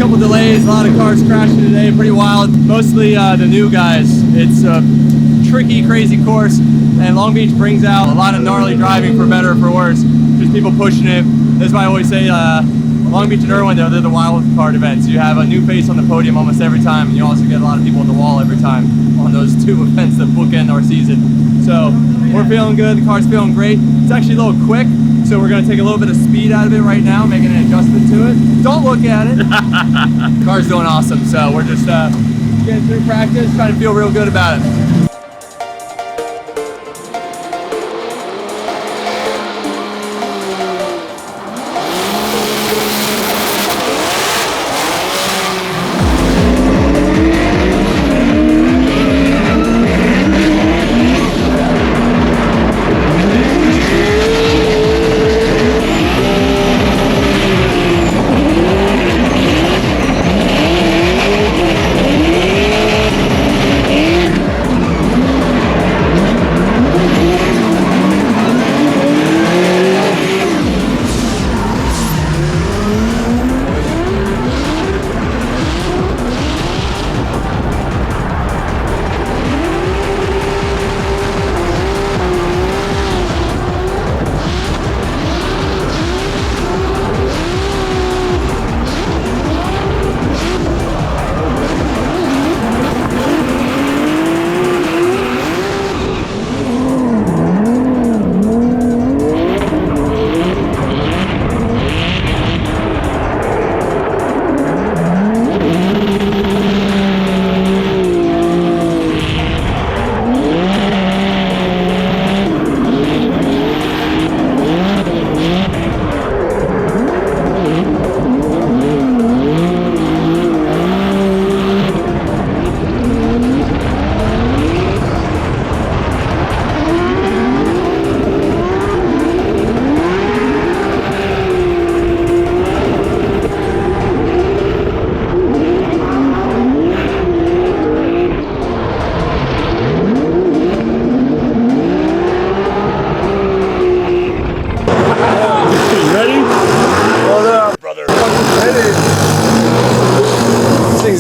couple delays, a lot of cars crashing today, pretty wild. Mostly the new guys. It's a tricky, crazy course, and Long Beach brings out a lot of gnarly driving for better or for worse. Just people pushing it. That's why I always say Long Beach and Irwin, they're the wild card events. You have a new face on the podium almost every time, and you also get a lot of people at the wall every time on those two events that bookend our season. So we're feeling good, the car's feeling great. It's actually a little quick, so we're gonna take a little bit of speed out of it right now, making an adjustment to it. Don't look at it. The car's doing awesome, so we're just getting through practice, trying to feel real good about it.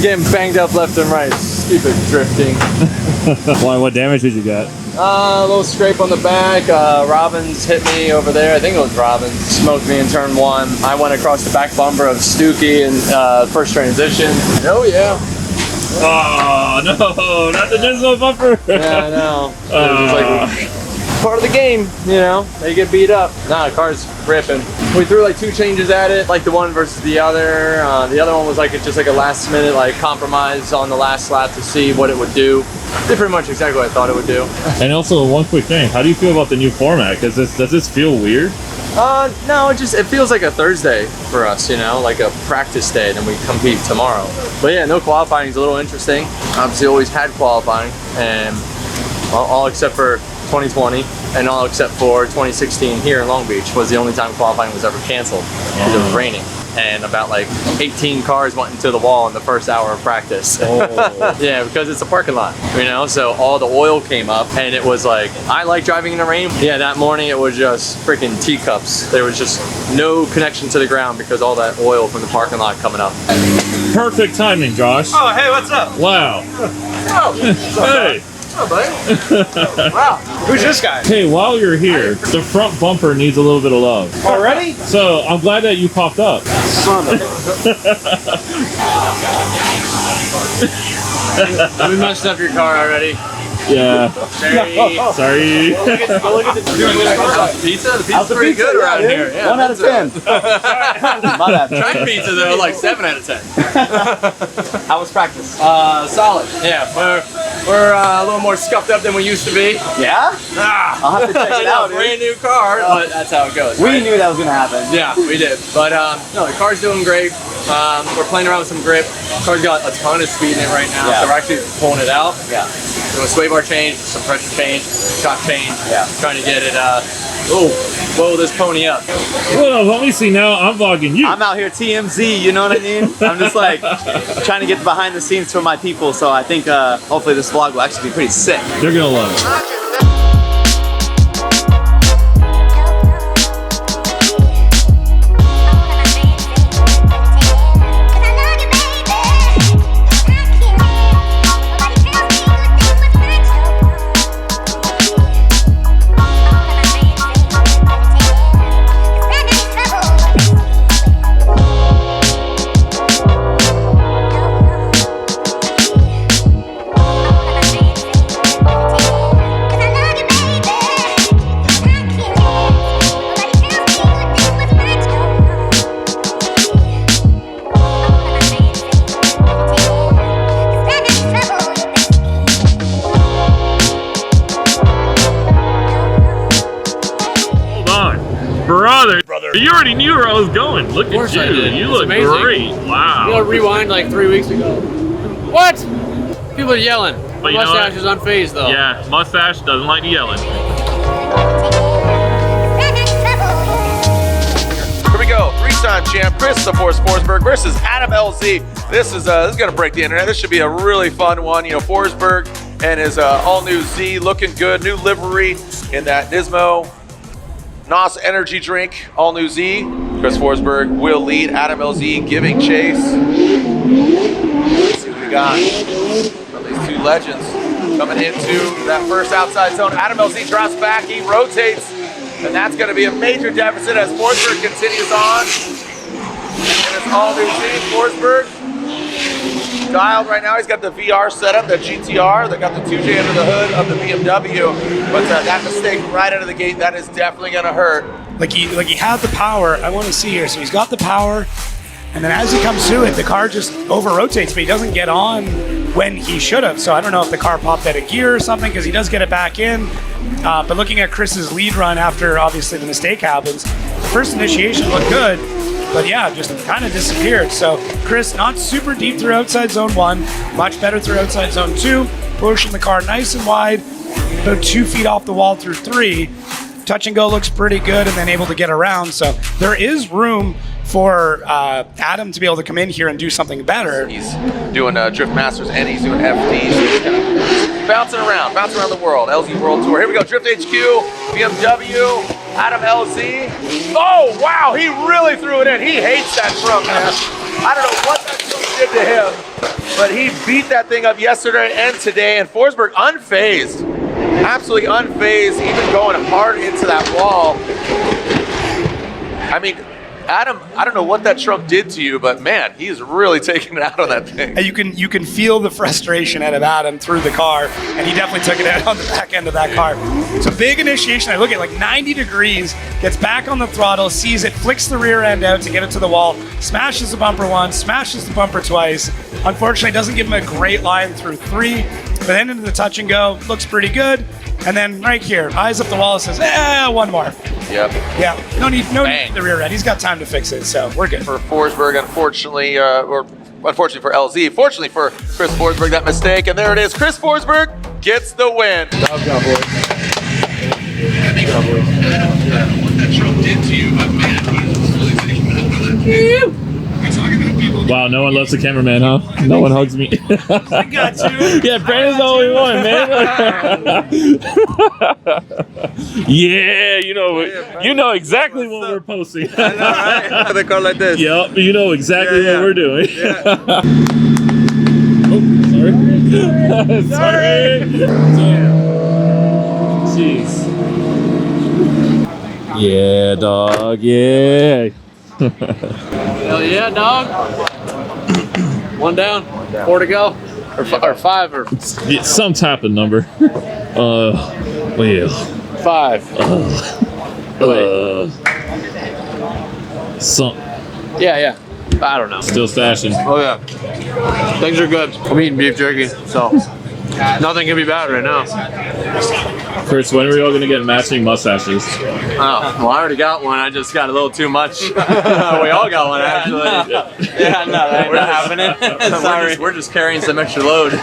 Getting banged up left and right. Keep it drifting. Why? What damage did you get? A little scrape on the back. Robbins hit me over there. I think it was Robbins. Smoked me in turn one. I went across the back bumper of Stookie in first transition. Oh yeah. Oh no, not the dismal bumper. Yeah, I know. It was like part of the game, you know. They get beat up. Nah, the car's ripping. We threw like 2 changes at it, like the one versus the other. The other one was like just like a last minute like compromise on the last lap to see what it would do. Did pretty much exactly what I thought it would do. And also one quick thing, how do you feel about the new format? Does this feel weird? No, it feels like a Thursday for us, you know, like a practice day, and then we compete tomorrow. But yeah, no qualifying is a little interesting. Obviously always had qualifying, and all except for 2020 and all except for 2016 here in Long Beach was the only time qualifying was ever canceled because it was raining. And about like 18 cars went into the wall in the first hour of practice. Oh. Yeah, because it's a parking lot, you know, so all the oil came up and it was like, I like driving in the rain. Yeah, that morning it was just freaking teacups. There was just no connection to the ground because all that oil from the parking lot coming up. Perfect timing, Josh. Oh, hey, what's up? Wow. Oh, Hey. Oh, buddy. Wow. Who's this guy? Hey, while you're here, the front bumper needs a little bit of love. Already? So I'm glad that you popped up. Son of We messed up your car already. Yeah. Sorry. Go look at the pizza. The pizza's pretty good around here. Yeah, 1 out of 10. My bad. Track pizza though, like 7 out of 10. How was practice? Solid. Yeah, we're a little more scuffed up than we used to be. Yeah? I'll have to check it out, dude. Brand new car, but that's how it goes. We right? knew that was gonna happen. Yeah, we did. But no, the car's doing great. We're playing around with some grip. The car's got a ton of speed in it right now, so we're actually pulling it out. Yeah. Doing a sway bar change, some pressure change, shock change. Yeah. Trying to get it. Blow this pony up. Well, let me see now. I'm vlogging you. I'm out here TMZ, you know what I mean? I'm just like trying to get behind the scenes for my people, so I think hopefully this vlog will actually be pretty sick. They're gonna love it. You already knew where I was going. Look at course I you. did. You It's look amazing. great. Wow. You know, rewind like 3 weeks ago. What? People are yelling. But you know Mustache what? is unfazed though. Yeah, mustache doesn't like yelling. Here we go, three-time champ Christopher Forsberg versus Adam LZ. This is gonna break the internet. This should be a really fun one. You know, Forsberg and his all-new Z looking good, new livery in that Nismo NOS energy drink, all-new Z. Chris Forsberg will lead, Adam LZ giving chase. Let's see what we got from these two legends coming into that first outside zone. Adam LZ drops back, he rotates. And that's going to be a major deficit as Forsberg continues on. And it's all new team. Forsberg dialed right now. He's got the VR setup, the GTR. They got the 2J under the hood of the BMW. But that mistake right out of the gate, that is definitely going to hurt. Like he had the power. I want to see here. So he's got the power. And then as he comes through it, the car just over-rotates, but he doesn't get on when he should have. So I don't know if the car popped out of gear or something, because he does get it back in. But looking at Chris's lead run after obviously the mistake happens, the first initiation looked good, but yeah, just kind of disappeared. So Chris not super deep through outside zone 1, much better through outside zone 2, pushing the car nice and wide, about 2 feet off the wall through 3. Touch and go looks pretty good, and then able to get around. So there is room for Adam to be able to come in here and do something better. He's doing Drift Masters and he's doing FD. So he's kind of bouncing around the world. LZ World Tour. Here we go. Drift HQ, BMW, Adam LZ. Oh, wow. He really threw it in. He hates that trunk, man. I don't know what that trunk did to him, but he beat that thing up yesterday and today. And Forsberg unfazed. Absolutely unfazed, even going hard into that wall. I mean, Adam, I don't know what that trunk did to you, but man, he's really taking it out on that thing. And you can feel the frustration out of Adam through the car, and he definitely took it out on the back end of that car. It's a big initiation. I look at like 90 degrees, gets back on the throttle, sees it, flicks the rear end out to get it to the wall, smashes the bumper once, smashes the bumper twice. Unfortunately, doesn't give him a great line through 3, but then into the touch and go, looks pretty good. And then right here, eyes up the wall, says, one more. Yep. Yeah, no need for the rear end. He's got time to fix it, so we're good. For Forsberg, unfortunately, or unfortunately for LZ, fortunately for Chris Forsberg, that mistake, and there it is. Chris Forsberg gets the win. Job, boys. I don't know what that trunk did to you, but man, he's really taking it out of that. Wow, no one loves the cameraman, huh? No one hugs me. I got you. Yeah, Brandon's the only one, man. Yeah, you know exactly what we're posting. I know, right? They call it like this. Yep, you know exactly what we're doing. Yeah. Oh, sorry. Jeez. Yeah, dog. Yeah. Hell yeah, dog. 1 down, 4 to go, or 5 or Yeah, some type of number. Well. 5. Some. Yeah. I don't know. Still stashing. Oh yeah, things are good. I'm eating beef jerky, so nothing can be bad right now. Chris, when are we all gonna get matching mustaches? Oh, well, I already got one. I just got a little too much. We all got one, actually. Yeah, no, that ain't not happening. Sorry. We're just carrying some extra load.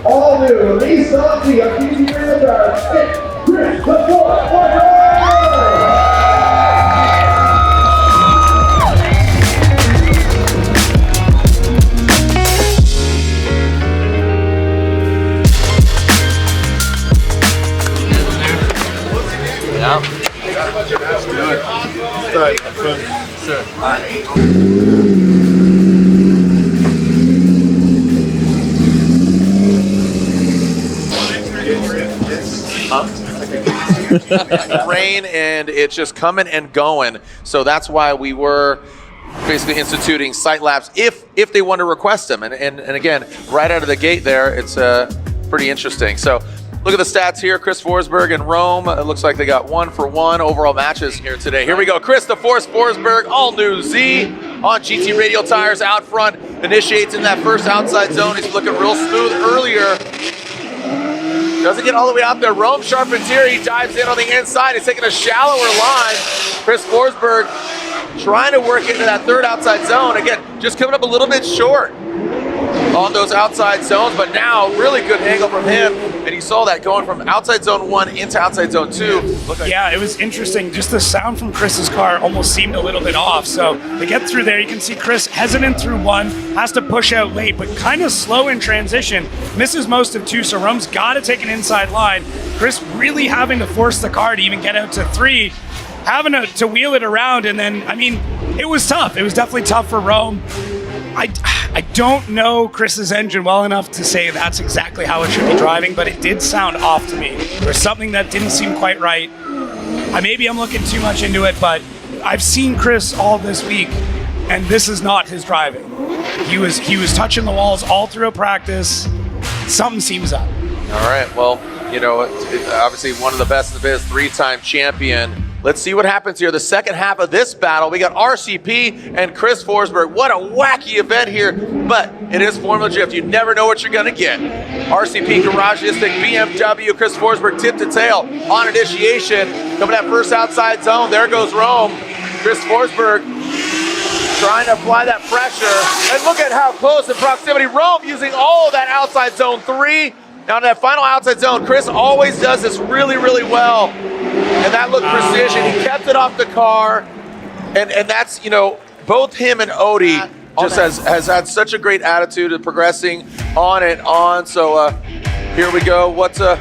All new, release of the Akiki River, Chris the Rain, and it's just coming and going. So that's why we were basically instituting sight laps if they want to request them. And again, right out of the gate there, it's pretty interesting. So Look at the stats here. Chris Forsberg and Rome. It looks like they got 1-for-1 overall matches here today. Here we go. Chris the Force Forsberg, all new Z on GT radial tires out front. Initiates in that first outside zone. He's looking real smooth earlier. Doesn't get all the way out there. Rome sharpens here. He dives in on the inside. He's taking a shallower line. Chris Forsberg trying to work into that third outside zone. Again, just coming up a little bit short on those outside zones, but now really good angle from him. And you saw that going from outside zone 1 into outside zone 2. Yeah, it was interesting. Just the sound from Chris's car almost seemed a little bit off. So to get through there, you can see Chris hesitant through 1, has to push out late, but kind of slow in transition. Misses most of 2, so Rome's got to take an inside line. Chris really having to force the car to even get out to 3, having to wheel it around, and then, I mean, it was tough. It was definitely tough for Rome. I don't know Chris's engine well enough to say that's exactly how it should be driving, but it did sound off to me. There was something that didn't seem quite right. Maybe I'm looking too much into it, but I've seen Chris all this week, and this is not his driving. He was touching the walls all through practice. Something seems up. All right, well, you know, obviously one of the best in the biz, 3-time champion. Let's see what happens here. The second half of this battle, we got RCP and Chris Forsberg. What a wacky event here, but it is Formula Drift. You never know what you're gonna get. RCP Garagistic BMW, Chris Forsberg tip to tail on initiation. Coming that first outside zone, there goes Rome. Chris Forsberg trying to apply that pressure. And look at how close in proximity. Rome using all of that outside zone 3. Now in that final outside zone, Chris always does this really, really well. And that looked precision. He kept it off the car. And that's, you know, both him and Odie just has had such a great attitude of progressing on and on. So here we go. What do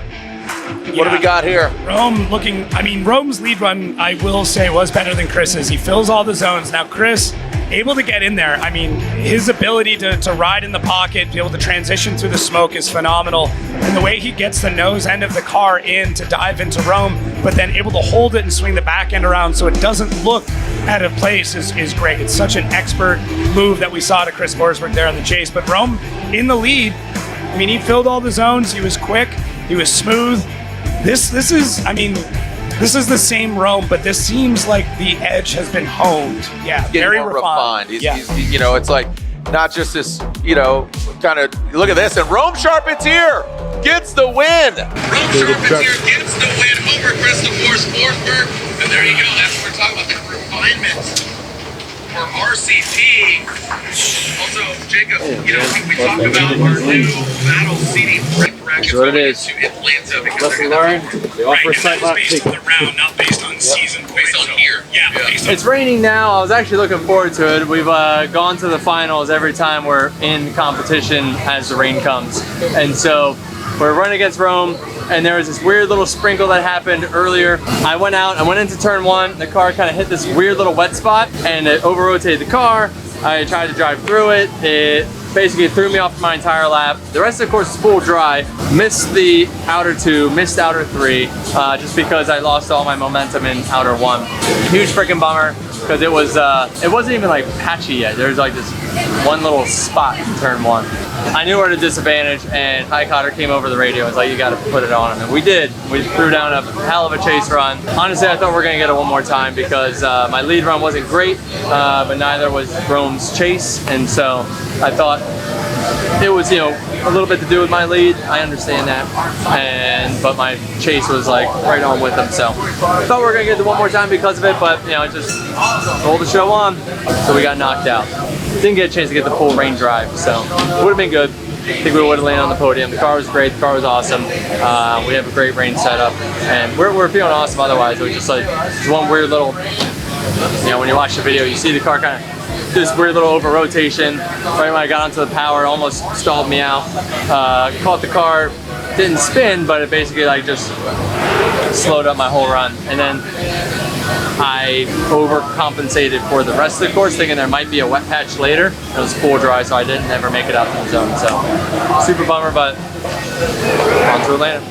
we got here? Rome looking, I mean, Rome's lead run, I will say, was better than Chris's. He fills all the zones. Now Chris, able to get in there. I mean, his ability to ride in the pocket, be able to transition through the smoke is phenomenal. And the way he gets the nose end of the car in to dive into Rome, but then able to hold it and swing the back end around so it doesn't look out of place is great. It's such an expert move that we saw to Chris Forsberg there on the chase. But Rome in the lead, I mean, he filled all the zones. He was quick. He was smooth. This is, I mean, this is the same Rome, but this seems like the edge has been honed. Yeah, very refined. He's, you know, it's like not just this, you know, kind of, look at this, and Rome Charpentier gets the win. Rome Charpentier gets the win over Chris the Force Forsberg. And there you go, that's what we're talking about, that refinement for RCP. Also, Jacob, you know, we talk about our new battle seating brackets what it is. to Atlanta because Lesson learned. They offer a site lot based on the round, not based on season points. based on here. Yeah, based on It's raining now. I was actually looking forward to it. We've gone to the finals every time we're in competition as the rain comes. And so we're running against Rome, and there was this weird little sprinkle that happened earlier. I went into turn 1. The car kind of hit this weird little wet spot, and it over-rotated the car. I tried to drive through it. It basically threw me off my entire lap. The rest of the course is full dry. Missed the outer 2, missed outer 3, just because I lost all my momentum in outer 1. Huge freaking bummer, because it wasn't even like patchy yet. There was like this one little spot in turn 1. I knew we were at a disadvantage, and High Cotter came over the radio and was like, you got to put it on him. And we did. We threw down a hell of a chase run. Honestly, I thought we were going to get it one more time because my lead run wasn't great, but neither was Rome's chase. And so I thought it was, you know, a little bit to do with my lead. I understand that. But my chase was like right on with him. So I thought we were going to get it one more time because of it, but, you know, it just rolled the show on. So we got knocked out. Didn't get a chance to get the full rain drive, so it would have been good. I think we would have landed on the podium. The car was great. The car was awesome. We have a great rain setup, and we're feeling awesome. Otherwise, it was just like one weird little, you know, when you watch the video, you see the car kind of do this weird little over rotation. Right when I got onto the power, it almost stalled me out. Caught the car, didn't spin, but it basically like just slowed up my whole run, and then I overcompensated for the rest of the course, thinking there might be a wet patch later. It was full dry, so I didn't ever make it out to the zone. So super bummer, but on to Atlanta.